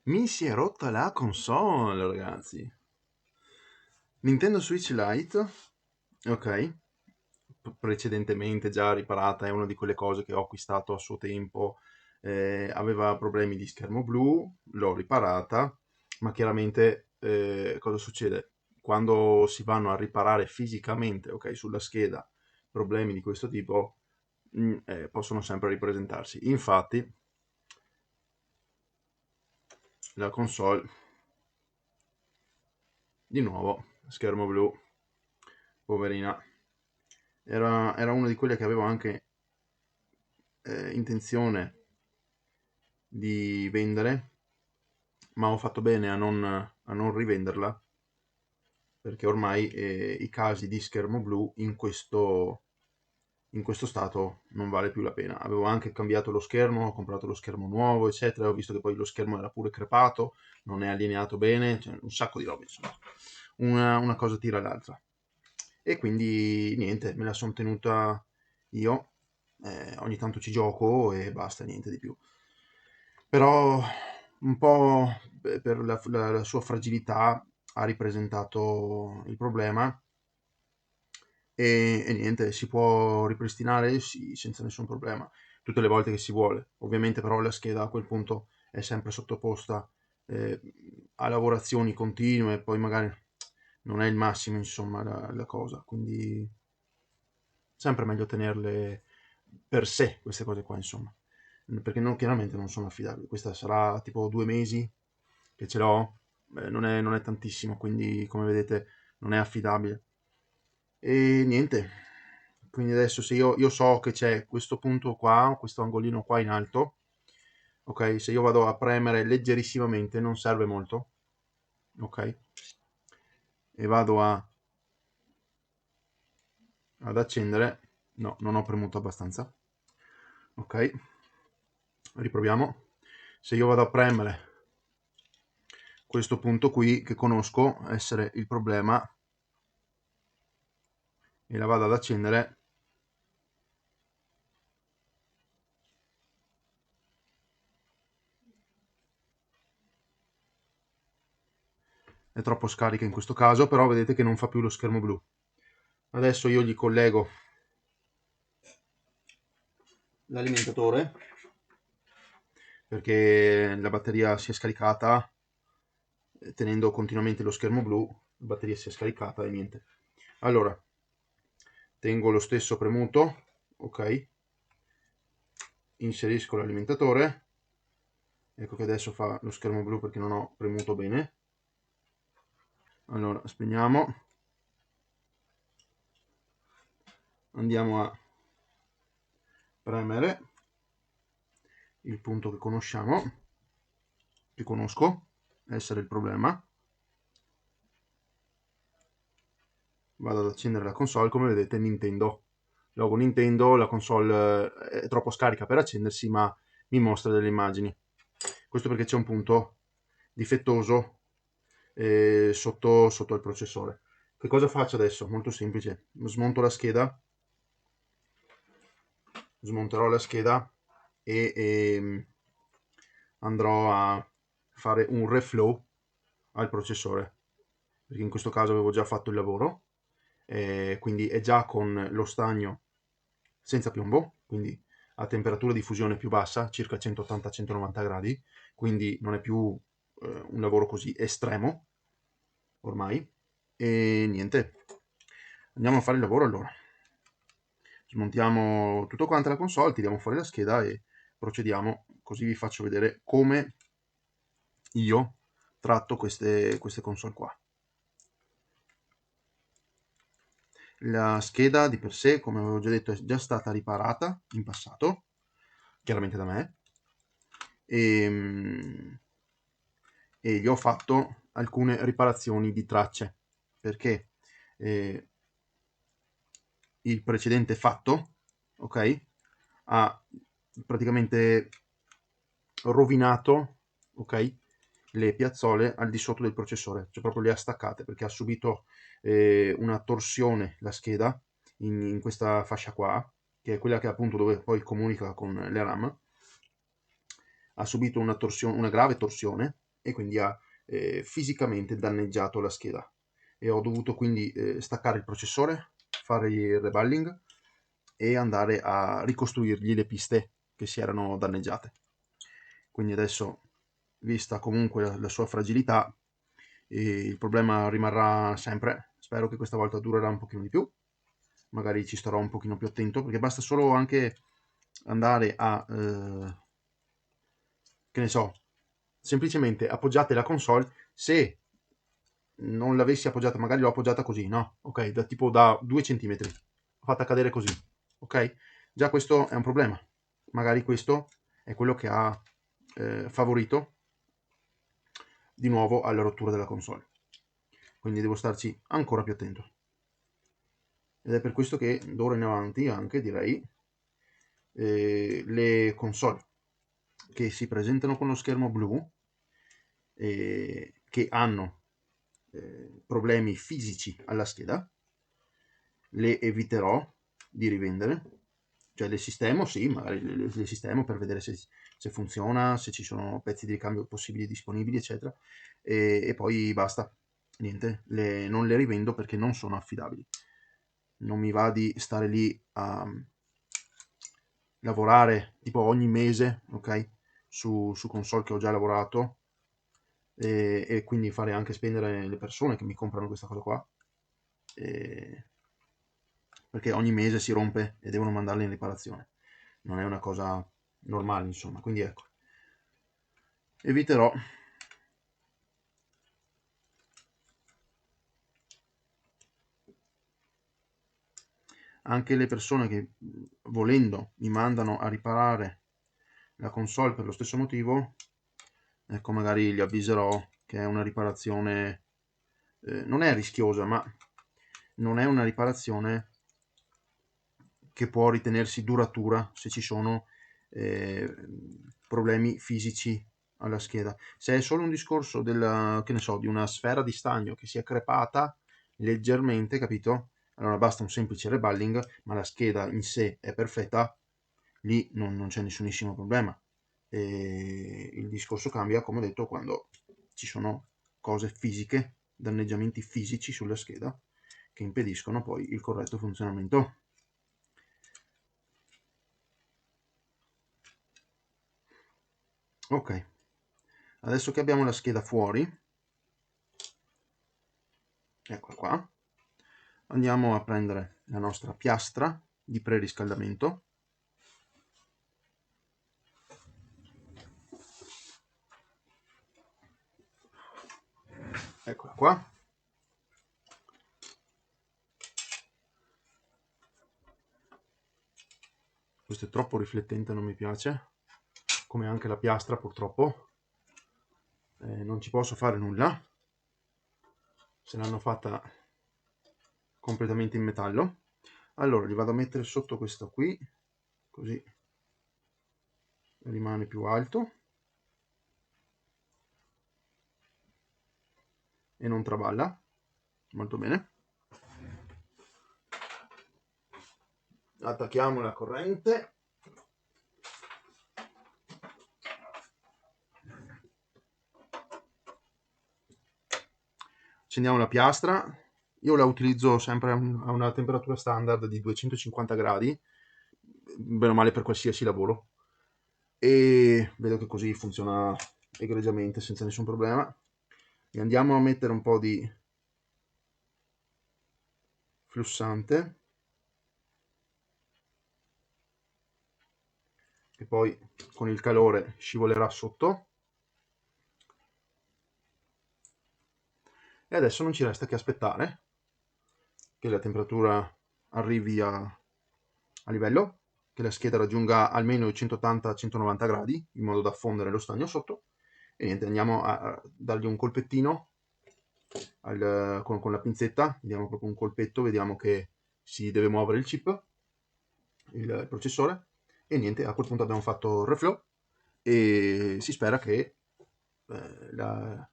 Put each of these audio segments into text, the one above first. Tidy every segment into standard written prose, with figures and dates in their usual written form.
Mi si è rotta la console, ragazzi. Nintendo Switch Lite, ok, precedentemente già riparata, è una di quelle cose che ho acquistato a suo tempo, aveva problemi di schermo blu, l'ho riparata, ma chiaramente cosa succede? Quando si vanno a riparare fisicamente, ok, sulla scheda, problemi di questo tipo possono sempre ripresentarsi. Infatti, la console, di nuovo, schermo blu, poverina. Era una di quelle che avevo anche intenzione di vendere, ma ho fatto bene a non rivenderla, perché ormai i casi di schermo blu in questo stato non vale più la pena. Avevo anche cambiato lo schermo, ho comprato lo schermo nuovo, eccetera. Ho visto che poi lo schermo era pure crepato, non è allineato bene, cioè un sacco di robe, insomma. Una cosa tira l'altra. E quindi niente, me la sono tenuta io. Ogni tanto ci gioco e basta, niente di più. Però un po' per la sua fragilità ha ripresentato il problema e niente, si può ripristinare sì, senza nessun problema, tutte le volte che si vuole. Ovviamente però la scheda a quel punto è sempre sottoposta eh, a lavorazioni continue e poi magari non è il massimo, insomma, la cosa, quindi sempre meglio tenerle per sé queste cose qua, insomma, perché chiaramente non sono affidabili. Questa sarà tipo 2 mesi che ce l'ho, non è tantissimo, quindi come vedete non è affidabile. E niente, quindi adesso se io so che c'è questo punto qua, questo angolino qua in alto, ok, se io vado a premere leggerissimamente, non serve molto, ok, e vado ad accendere, no, non ho premuto abbastanza, ok, riproviamo. Se io vado a premere questo punto qui, che conosco essere il problema, e la vado ad accendere, è troppo scarica in questo caso, però vedete che non fa più lo schermo blu. Adesso io gli collego l'alimentatore perché la batteria si è scaricata, tenendo continuamente lo schermo blu, la batteria si è scaricata e niente. Allora, tengo lo stesso premuto, ok, inserisco l'alimentatore, ecco che adesso fa lo schermo blu perché non ho premuto bene. Allora, spegniamo, andiamo a premere il punto che conosciamo, che conosco essere il problema. Vado ad accendere la console, come vedete Nintendo, logo Nintendo, la console è troppo scarica per accendersi ma mi mostra delle immagini. Questo perché c'è un punto difettoso sotto il processore. Che cosa faccio adesso? Molto semplice, smonto la scheda, smonterò la scheda e andrò a fare un reflow al processore, perché in questo caso avevo già fatto il lavoro, quindi è già con lo stagno senza piombo, quindi a temperatura di fusione più bassa, circa 180-190 gradi, quindi non è più un lavoro così estremo ormai. E niente, andiamo a fare il lavoro allora. Smontiamo tutto quanto la console, tiriamo fuori la scheda e procediamo, così vi faccio vedere come io tratto queste console qua. La scheda di per sé, come avevo già detto, è già stata riparata in passato, chiaramente da me, e, e gli ho fatto alcune riparazioni di tracce, perché eh, il precedente fatto, ok, ha praticamente rovinato, ok, le piazzole al di sotto del processore, cioè proprio le ha staccate perché ha subito una torsione la scheda in questa fascia qua, che è quella che appunto dove poi comunica con le RAM, ha subito una grave torsione e quindi ha fisicamente danneggiato la scheda, e ho dovuto quindi staccare il processore, fare il reballing e andare a ricostruirgli le piste che si erano danneggiate. Quindi adesso, vista comunque la sua fragilità, il problema rimarrà sempre. Spero che questa volta durerà un pochino di più, magari ci starò un pochino più attento, perché basta solo anche andare a che ne so, semplicemente appoggiate la console. Se non l'avessi appoggiata, magari l'ho appoggiata così, no? Ok, da tipo da 2 centimetri, l'ho fatta cadere così, ok? Già questo è un problema. Magari questo è quello che ha favorito di nuovo alla rottura della console. Quindi devo starci ancora più attento. Ed è per questo che d'ora in avanti anche direi le console che si presentano con lo schermo blu, che hanno problemi fisici alla scheda, le eviterò di rivendere. Cioè le sistemo, sì, magari le sistemo per vedere se funziona, se ci sono pezzi di ricambio possibili disponibili, eccetera, e poi basta. Niente, non le rivendo perché non sono affidabili. Non mi va di stare lì a lavorare tipo ogni mese, ok, su console che ho già lavorato, e quindi fare anche spendere le persone che mi comprano questa cosa qua, perché ogni mese si rompe e devono mandarla in riparazione. Non è una cosa normale, insomma. Quindi ecco, eviterò. Anche le persone che volendo mi mandano a riparare la console per lo stesso motivo, ecco, magari li avviserò che è una riparazione, non è rischiosa, ma non è una riparazione che può ritenersi duratura se ci sono problemi fisici alla scheda. Se è solo un discorso che ne so, di una sfera di stagno che si è crepata leggermente, capito? Allora basta un semplice reballing, ma la scheda in sé è perfetta, lì non c'è nessunissimo problema. E il discorso cambia, come ho detto, quando ci sono cose fisiche, danneggiamenti fisici sulla scheda che impediscono poi il corretto funzionamento. Ok, adesso che abbiamo la scheda fuori, eccola qua, andiamo a prendere la nostra piastra di preriscaldamento. Eccola qua. Questo è troppo riflettente, non mi piace, come anche la piastra purtroppo. Non ci posso fare nulla se l'hanno fatta completamente in metallo. Allora li vado a mettere sotto questo qui, così rimane più alto e non traballa. Molto bene. Attacchiamo la corrente. Accendiamo la piastra. Io la utilizzo sempre a una temperatura standard di 250 gradi, bene o male per qualsiasi lavoro, e vedo che così funziona egregiamente senza nessun problema. E andiamo a mettere un po' di flussante, che poi con il calore scivolerà sotto. E adesso non ci resta che aspettare che la temperatura arrivi a livello, che la scheda raggiunga almeno i 180-190 gradi, in modo da fondere lo stagno sotto. E niente, andiamo a dargli un colpettino con la pinzetta, diamo proprio un colpetto, vediamo che si deve muovere il chip, il processore, e niente, a quel punto abbiamo fatto il reflow e si spera che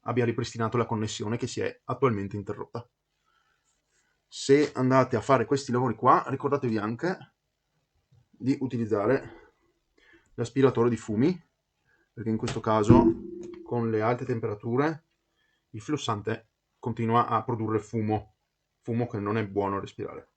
abbia ripristinato la connessione che si è attualmente interrotta. Se andate a fare questi lavori qua, ricordatevi anche di utilizzare l'aspiratore di fumi, perché in questo caso con le alte temperature il flussante continua a produrre fumo che non è buono respirare.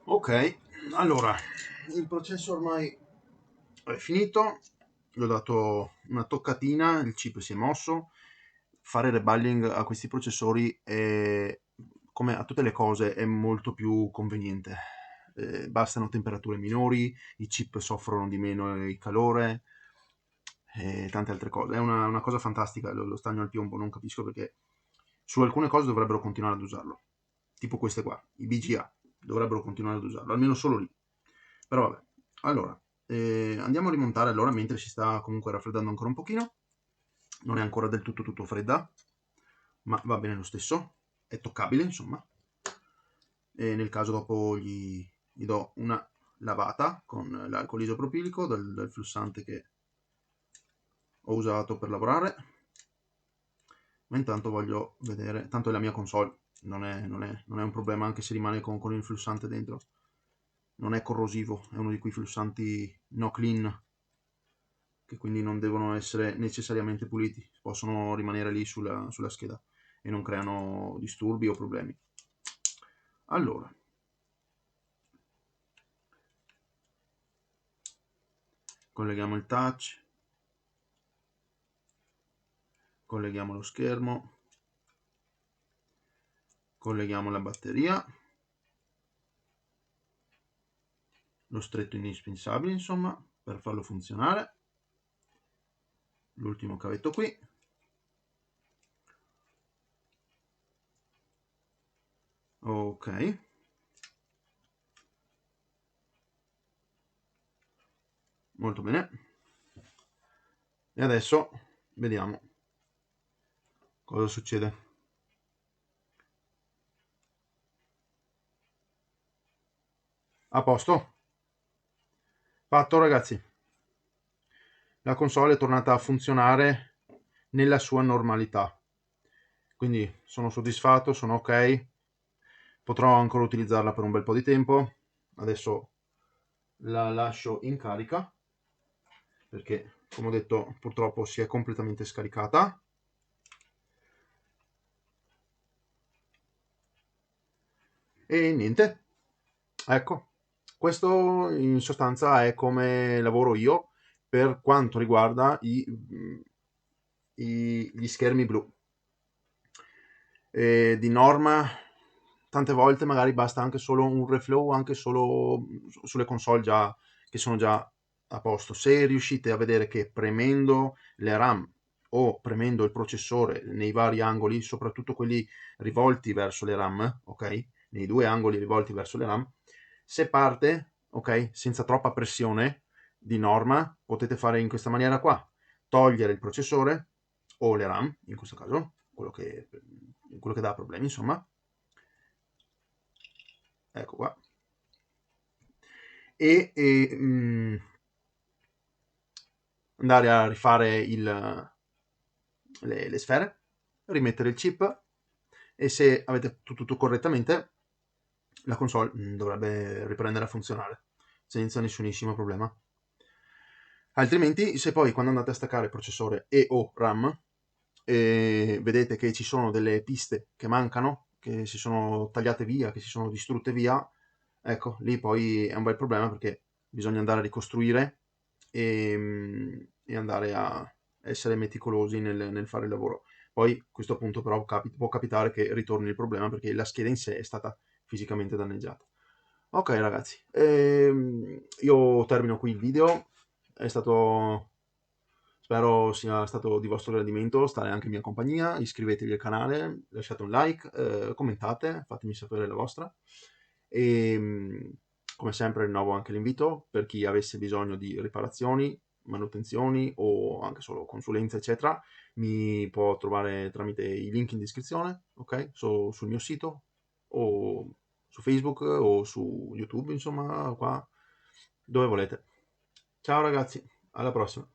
Ok, allora il processo ormai è finito, gli ho dato una toccatina, il chip si è mosso. Fare reballing a questi processori è, come a tutte le cose, è molto più conveniente. Bastano temperature minori, i chip soffrono di meno il calore e tante altre cose. È una cosa fantastica lo stagno al piombo, non capisco perché su alcune cose dovrebbero continuare ad usarlo, tipo queste qua, i BGA, dovrebbero continuare ad usarlo, almeno solo lì. Però vabbè, allora, andiamo a rimontare allora mentre si sta comunque raffreddando ancora un pochino. Non è ancora del tutto fredda, ma va bene lo stesso, è toccabile insomma. E nel caso dopo gli do una lavata con l'alcol isopropilico dal flussante che ho usato per lavorare. Ma intanto voglio vedere, tanto è la mia console, non è un problema anche se rimane con il flussante dentro, non è corrosivo, è uno di quei flussanti no clean che quindi non devono essere necessariamente puliti, possono rimanere lì sulla scheda e non creano disturbi o problemi. Allora, colleghiamo il touch, colleghiamo lo schermo, colleghiamo la batteria, lo stretto indispensabile insomma per farlo funzionare, l'ultimo cavetto qui, ok, molto bene, e adesso vediamo cosa succede. A posto, fatto ragazzi, la console è tornata a funzionare nella sua normalità, quindi sono soddisfatto, sono ok, potrò ancora utilizzarla per un bel po' di tempo. Adesso la lascio in carica perché, come ho detto, purtroppo si è completamente scaricata. E niente, ecco, questo in sostanza è come lavoro io per quanto riguarda gli schermi blu. Di norma, tante volte magari basta anche solo un reflow, anche solo sulle console che sono già a posto. Se riuscite a vedere che premendo le RAM o premendo il processore nei vari angoli, soprattutto quelli rivolti verso le RAM, ok? Nei due angoli rivolti verso le RAM, se parte, ok, senza troppa pressione, di norma potete fare in questa maniera qua: togliere il processore o le RAM, in questo caso, quello che dà problemi, insomma. Ecco qua. E andare a rifare le sfere, rimettere il chip e se avete tutto correttamente la console dovrebbe riprendere a funzionare senza nessunissimo problema. Altrimenti, se poi quando andate a staccare processore e o RAM vedete che ci sono delle piste che mancano, che si sono tagliate via, che si sono distrutte via, ecco, lì poi è un bel problema perché bisogna andare a ricostruire e andare a essere meticolosi nel fare il lavoro. Poi a questo punto però può capitare che ritorni il problema perché la scheda in sé è stata fisicamente danneggiata. Ok ragazzi, io termino qui il video, è stato, spero sia stato di vostro gradimento stare anche in mia compagnia, iscrivetevi al canale, lasciate un like, commentate, fatemi sapere la vostra e come sempre rinnovo anche l'invito per chi avesse bisogno di riparazioni, manutenzioni o anche solo consulenze eccetera, mi può trovare tramite i link in descrizione, ok? Sul mio sito o su Facebook o su YouTube, insomma, qua dove volete. Ciao ragazzi, alla prossima.